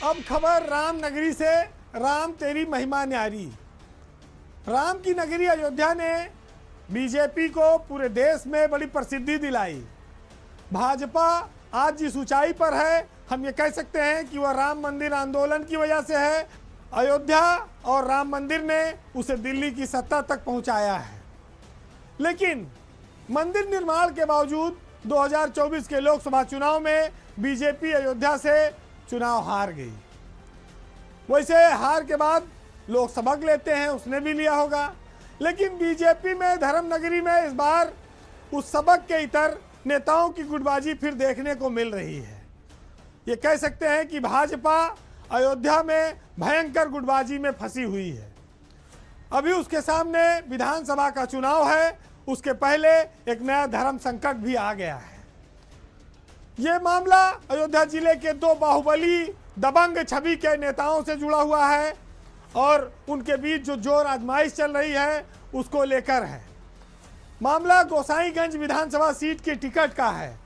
अब खबर राम नगरी से। राम तेरी महिमा न्यारी। राम की नगरी अयोध्या ने बीजेपी को पूरे देश में बड़ी प्रसिद्धि दिलाई। भाजपा आज जिस ऊंचाई पर है, हम ये कह सकते हैं कि वह राम मंदिर आंदोलन की वजह से है। अयोध्या और राम मंदिर ने उसे दिल्ली की सत्ता तक पहुंचाया है। लेकिन मंदिर निर्माण के बावजूद 2024 के लोकसभा चुनाव में बीजेपी अयोध्या से चुनाव हार गई। वैसे हार के बाद लोग सबक लेते हैं, उसने भी लिया होगा। लेकिन बीजेपी में धर्मनगरी में इस बार उस सबक के इतर नेताओं की गुटबाजी फिर देखने को मिल रही है। ये कह सकते हैं कि भाजपा अयोध्या में भयंकर गुटबाजी में फंसी हुई है। अभी उसके सामने विधानसभा का चुनाव है, उसके पहले एक नया धर्म संकट भी आ गया है। ये मामला अयोध्या जिले के दो बाहुबली दबंग छवि के नेताओं से जुड़ा हुआ है और उनके बीच जो जोर आजमाइश चल रही है उसको लेकर है। मामला गोसाईगंज विधानसभा सीट की टिकट का है।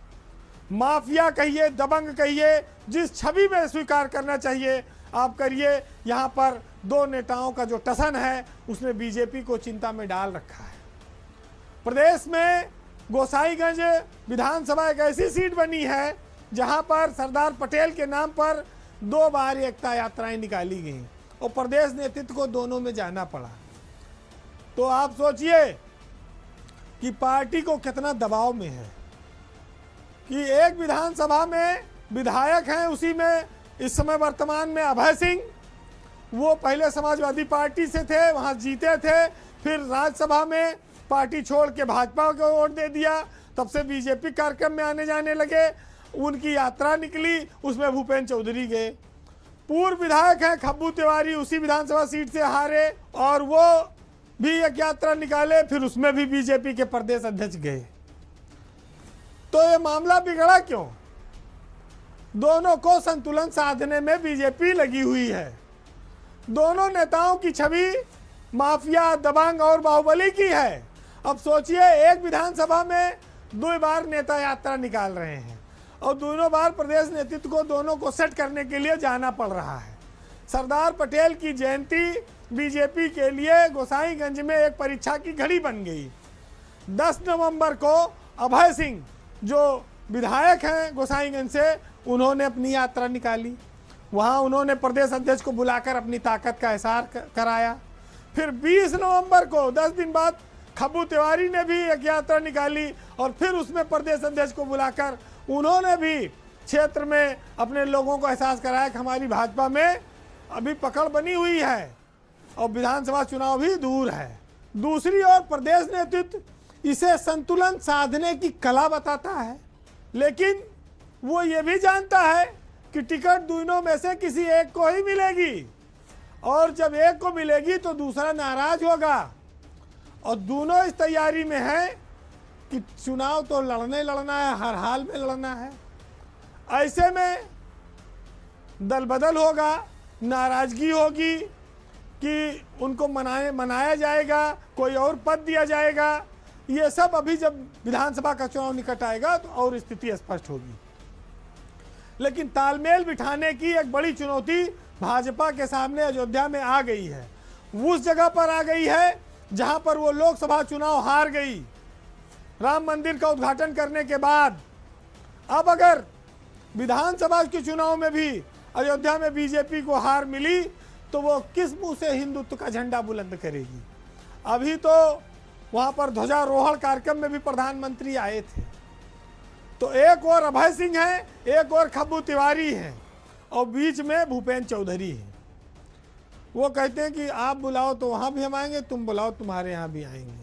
माफिया कहिए, दबंग कहिए, जिस छवि में स्वीकार करना चाहिए आप करिए, यहाँ पर दो नेताओं का जो टसन है उसने बीजेपी को चिंता में डाल रखा है। प्रदेश में गोसाईगंज विधानसभा एक ऐसी सीट बनी है जहाँ पर सरदार पटेल के नाम पर 2 बार एकता यात्राएं निकाली गई और प्रदेश नेतृत्व को दोनों में जाना पड़ा। तो आप सोचिए कि पार्टी को कितना दबाव में है कि एक विधानसभा में विधायक हैं, उसी में इस समय वर्तमान में अभय सिंह, वो पहले समाजवादी पार्टी से थे, वहां जीते थे, फिर राज्यसभा में पार्टी छोड़ के भाजपा को वोट दे दिया, तब से बीजेपी कार्यक्रम में आने जाने लगे। उनकी यात्रा निकली, उसमें भूपेंद्र चौधरी गए। पूर्व विधायक हैं खब्बू तिवारी, उसी विधानसभा सीट से हारे और वो भी एक यात्रा निकाले, फिर उसमें भी बीजेपी के प्रदेश अध्यक्ष गए। तो ये मामला बिगड़ा क्यों? दोनों को संतुलन साधने में बीजेपी लगी हुई है। दोनों नेताओं की छवि माफिया, दबंग और बाहुबली की है। अब सोचिए, एक विधानसभा में 2 बार नेता यात्रा निकाल रहे हैं और दोनों बार प्रदेश नेतृत्व को दोनों को सेट करने के लिए जाना पड़ रहा है। सरदार पटेल की जयंती बीजेपी के लिए गोसाईगंज में एक परीक्षा की घड़ी बन गई। 10 नवंबर को अभय सिंह जो विधायक हैं गोसाईगंज से, उन्होंने अपनी यात्रा निकाली। वहां उन्होंने प्रदेश अध्यक्ष को बुलाकर अपनी ताकत का एहसास कराया। फिर 20 नवंबर को 10 दिन बाद खब्बू तिवारी ने भी एक यात्रा निकाली और फिर उसमें प्रदेश अध्यक्ष को बुलाकर उन्होंने भी क्षेत्र में अपने लोगों को एहसास कराया कि हमारी भाजपा में अभी पकड़ बनी हुई है और विधानसभा चुनाव भी दूर है। दूसरी ओर प्रदेश नेतृत्व इसे संतुलन साधने की कला बताता है, लेकिन वो ये भी जानता है कि टिकट दोनों में से किसी एक को ही मिलेगी और जब एक को मिलेगी तो दूसरा नाराज होगा। और दोनों इस तैयारी में है कि चुनाव तो लड़ना है, हर हाल में लड़ना है। ऐसे में दल बदल होगा, नाराजगी होगी कि उनको मनाया जाएगा, कोई और पद दिया जाएगा। ये सब अभी जब विधानसभा का चुनाव निकट आएगा तो और स्थिति स्पष्ट होगी। लेकिन तालमेल बिठाने की एक बड़ी चुनौती भाजपा के सामने अयोध्या में आ गई है। उस जगह पर आ गई है जहां पर वो लोकसभा चुनाव हार गई। राम मंदिर का उद्घाटन करने के बाद अब अगर विधानसभा के चुनाव में भी अयोध्या में बीजेपी को हार मिली तो वो किस मुंह से हिंदुत्व का झंडा बुलंद करेगी? अभी तो वहां पर ध्वजारोहण कार्यक्रम में भी प्रधानमंत्री आए थे। तो एक और अभय सिंह है, एक और खब्बू तिवारी हैं और बीच में भूपेंद्र चौधरी है। वो कहते हैं कि आप बुलाओ तो वहां भी हम आएंगे, तुम बुलाओ तुम्हारे यहाँ भी आएंगे।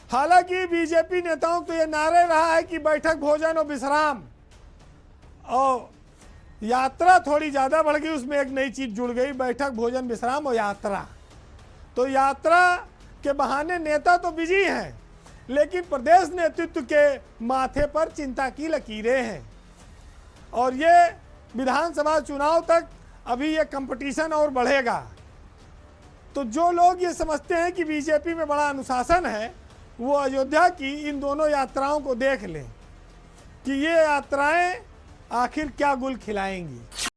हालांकि बीजेपी नेताओं तो ये नारे रहा है कि बैठक, भोजन और विश्राम, और यात्रा थोड़ी ज़्यादा बढ़ गई, उसमें एक नई चीज़ जुड़ गई, बैठक, भोजन, विश्राम और यात्रा। तो यात्रा के बहाने नेता तो बिजी हैं, लेकिन प्रदेश नेतृत्व के माथे पर चिंता की लकीरें हैं और ये विधानसभा चुनाव तक अभी ये कंपटीशन और बढ़ेगा। तो जो लोग ये समझते हैं कि बीजेपी में बड़ा अनुशासन है, वो अयोध्या की इन दोनों यात्राओं को देख लें कि ये यात्राएं आखिर क्या गुल खिलाएंगी।